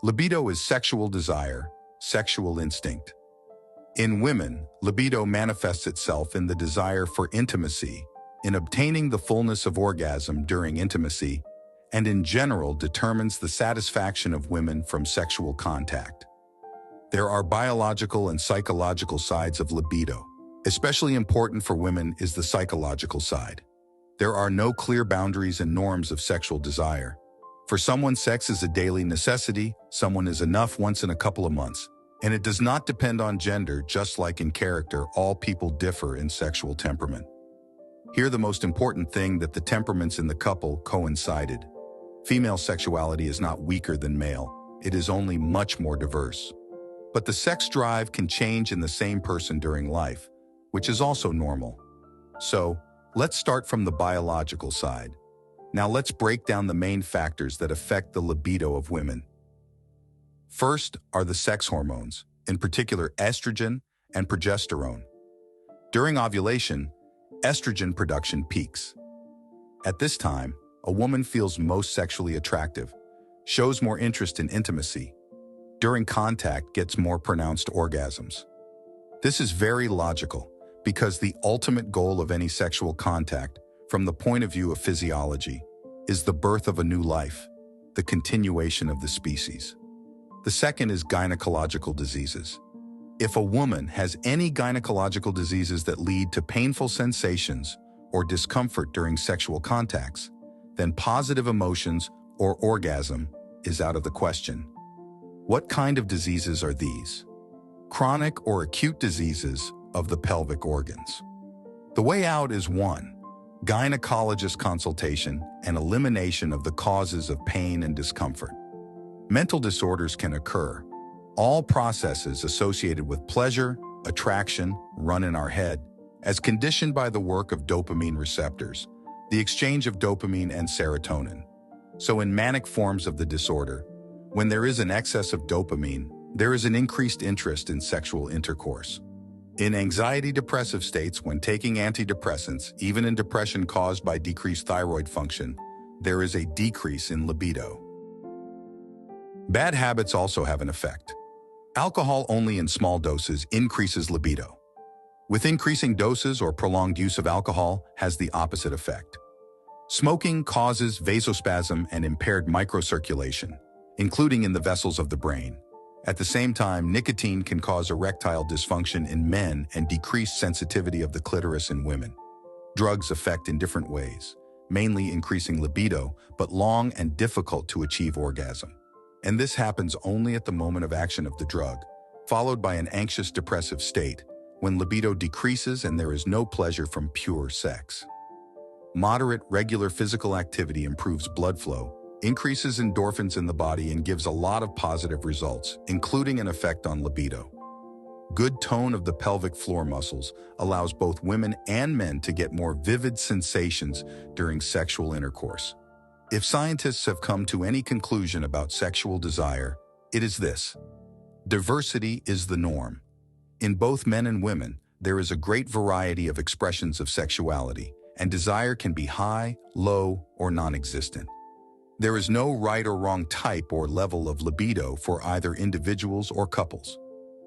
Libido is sexual desire, sexual instinct. In women, libido manifests itself in the desire for intimacy, in obtaining the fullness of orgasm during intimacy, and in general determines the satisfaction of women from sexual contact. There are biological and psychological sides of libido. Especially important for women is the psychological side. There are no clear boundaries and norms of sexual desire. For someone, sex is a daily necessity, someone is enough once in a couple of months. And it does not depend on gender, just like in character, all people differ in sexual temperament. Here the most important thing that the temperaments in the couple coincided. Female sexuality is not weaker than male, it is only much more diverse. But the sex drive can change in the same person during life, which is also normal. So, let's start from the biological side. Now let's break down the main factors that affect the libido of women. First are the sex hormones, in particular estrogen and progesterone. During ovulation, estrogen production peaks. At this time, a woman feels most sexually attractive, shows more interest in intimacy. During contact, gets more pronounced orgasms. This is very logical because the ultimate goal of any sexual contact, from the point of view of physiology, is the birth of a new life, the continuation of the species. The second is gynecological diseases. If a woman has any gynecological diseases that lead to painful sensations or discomfort during sexual contacts, then positive emotions or orgasm is out of the question. What kind of diseases are these? Chronic or acute diseases of the pelvic organs. The way out is 1. Gynecologist consultation and elimination of the causes of pain and discomfort. Mental disorders can occur. All processes associated with pleasure, attraction, run in our head, as conditioned by the work of dopamine receptors, the exchange of dopamine and serotonin. So in manic forms of the disorder, when there is an excess of dopamine, there is an increased interest in sexual intercourse. In anxiety-depressive states, when taking antidepressants, even in depression caused by decreased thyroid function, there is a decrease in libido. Bad habits also have an effect. Alcohol only in small doses increases libido. With increasing doses or prolonged use of alcohol has the opposite effect. Smoking causes vasospasm and impaired microcirculation, including in the vessels of the brain. At the same time, nicotine can cause erectile dysfunction in men and decrease sensitivity of the clitoris in women. Drugs affect in different ways, mainly increasing libido, but long and difficult to achieve orgasm. And this happens only at the moment of action of the drug, followed by an anxious depressive state, when libido decreases and there is no pleasure from pure sex. Moderate, regular physical activity improves blood flow, increases endorphins in the body, and gives a lot of positive results, including an effect on libido. Good tone of the pelvic floor muscles allows both women and men to get more vivid sensations during sexual intercourse. If scientists have come to any conclusion about sexual desire, it is this: diversity is the norm. In both men and women, there is a great variety of expressions of sexuality, and desire can be high, low, or non-existent. There is no right or wrong type or level of libido for either individuals or couples.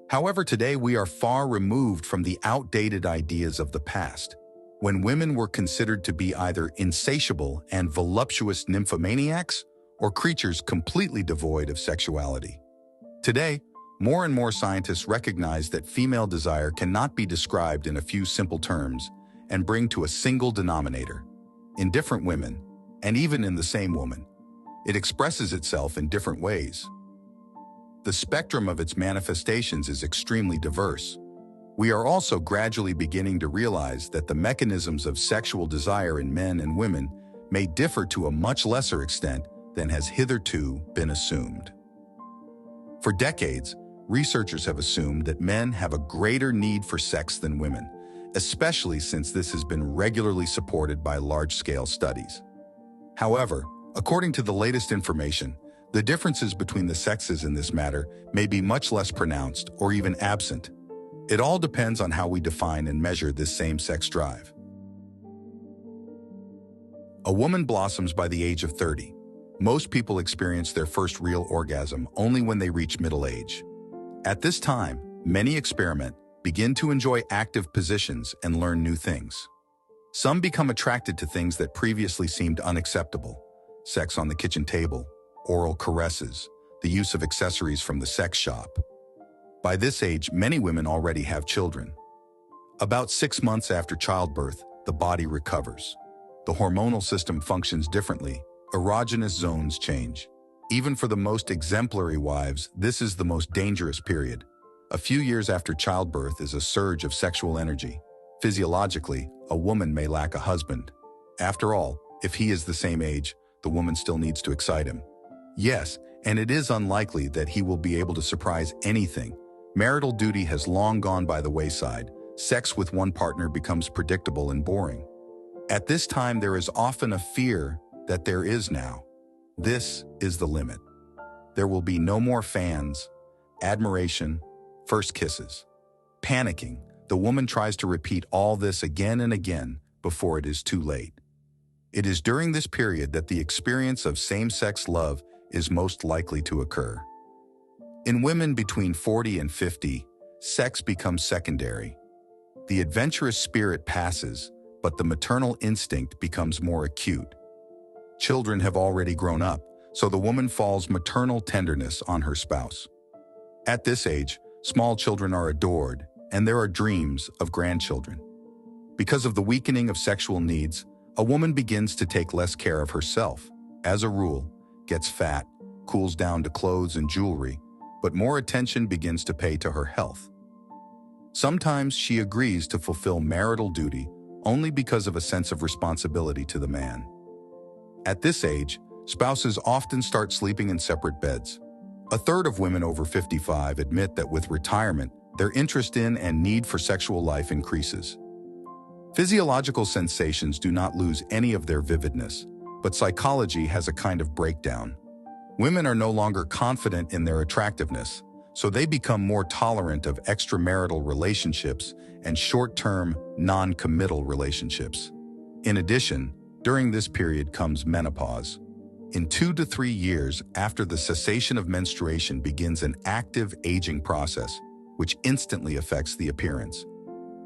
However, today we are far removed from the outdated ideas of the past, when women were considered to be either insatiable and voluptuous nymphomaniacs or creatures completely devoid of sexuality. Today, more and more scientists recognize that female desire cannot be described in a few simple terms and bring to a single denominator. In different women, and even in the same woman, it expresses itself in different ways. The spectrum of its manifestations is extremely diverse. We are also gradually beginning to realize that the mechanisms of sexual desire in men and women may differ to a much lesser extent than has hitherto been assumed. For decades, researchers have assumed that men have a greater need for sex than women, especially since this has been regularly supported by large-scale studies. However, according to the latest information, the differences between the sexes in this matter may be much less pronounced or even absent. It all depends on how we define and measure this same-sex drive. A woman blossoms by the age of 30. Most people experience their first real orgasm only when they reach middle age. At this time, many experiment, begin to enjoy active positions, and learn new things. Some become attracted to things that previously seemed unacceptable: sex on the kitchen table, oral caresses, the use of accessories from the sex shop. By this age, many women already have children. About 6 months after childbirth, the body recovers. The hormonal system functions differently. Erogenous zones change. Even for the most exemplary wives, this is the most dangerous period. A few years after childbirth is a surge of sexual energy. Physiologically, a woman may lack a husband. After all, if he is the same age, the woman still needs to excite him. Yes, and it is unlikely that he will be able to surprise anything. Marital duty has long gone by the wayside. Sex with one partner becomes predictable and boring. At this time, there is often a fear that there is now. This is the limit. There will be no more fans, admiration, first kisses. Panicking, the woman tries to repeat all this again and again before it is too late. It is during this period that the experience of same-sex love is most likely to occur. In women between 40 and 50, sex becomes secondary. The adventurous spirit passes, but the maternal instinct becomes more acute. Children have already grown up, so the woman falls maternal tenderness on her spouse. At this age, small children are adored, and there are dreams of grandchildren. Because of the weakening of sexual needs, a woman begins to take less care of herself. As a rule, gets fat, cools down to clothes and jewelry, but more attention begins to pay to her health. Sometimes she agrees to fulfill marital duty only because of a sense of responsibility to the man. At this age, spouses often start sleeping in separate beds. A third of women over 55 admit that with retirement, their interest in and need for sexual life increases. Physiological sensations do not lose any of their vividness, but psychology has a kind of breakdown. Women are no longer confident in their attractiveness, so they become more tolerant of extramarital relationships and short-term, non-committal relationships. In addition, during this period comes menopause. In 2 to 3 years after the cessation of menstruation begins an active aging process, which instantly affects the appearance.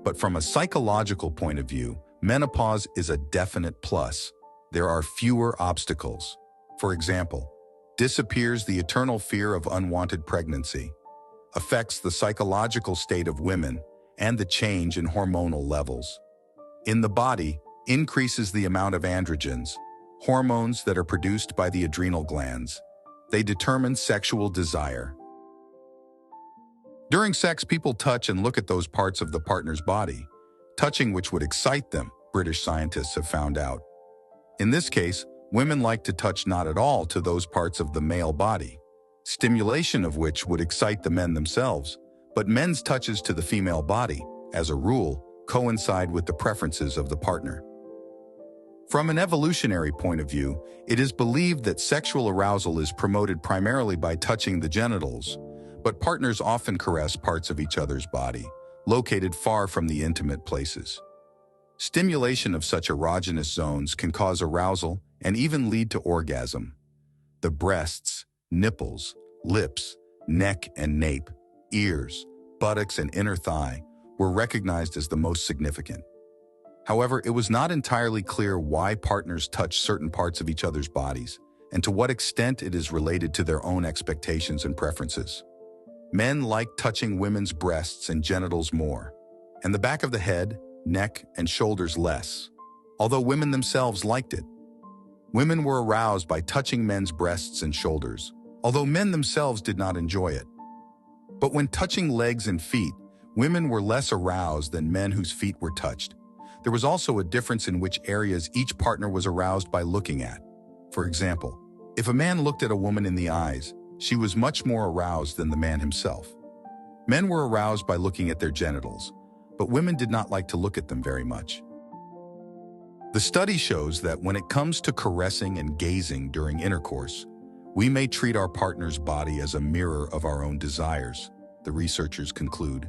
But from a psychological point of view, menopause is a definite plus. There are fewer obstacles. For example, disappears the eternal fear of unwanted pregnancy, affects the psychological state of women and the change in hormonal levels. In the body, increases the amount of androgens, hormones that are produced by the adrenal glands. They determine sexual desire. During sex, people touch and look at those parts of the partner's body, touching which would excite them, British scientists have found out. In this case, women like to touch not at all to those parts of the male body, stimulation of which would excite the men themselves, but men's touches to the female body, as a rule, coincide with the preferences of the partner. From an evolutionary point of view, it is believed that sexual arousal is promoted primarily by touching the genitals, but partners often caress parts of each other's body, located far from the intimate places. Stimulation of such erogenous zones can cause arousal and even lead to orgasm. The breasts, nipples, lips, neck and nape, ears, buttocks and inner thigh were recognized as the most significant. However, it was not entirely clear why partners touch certain parts of each other's bodies and to what extent it is related to their own expectations and preferences. Men like touching women's breasts and genitals more, and the back of the head, neck, and shoulders less, although women themselves liked it. Women were aroused by touching men's breasts and shoulders, although men themselves did not enjoy it. But when touching legs and feet, women were less aroused than men whose feet were touched. There was also a difference in which areas each partner was aroused by looking at. For example, if a man looked at a woman in the eyes, she was much more aroused than the man himself. Men were aroused by looking at their genitals, but women did not like to look at them very much. The study shows that when it comes to caressing and gazing during intercourse, we may treat our partner's body as a mirror of our own desires, the researchers conclude.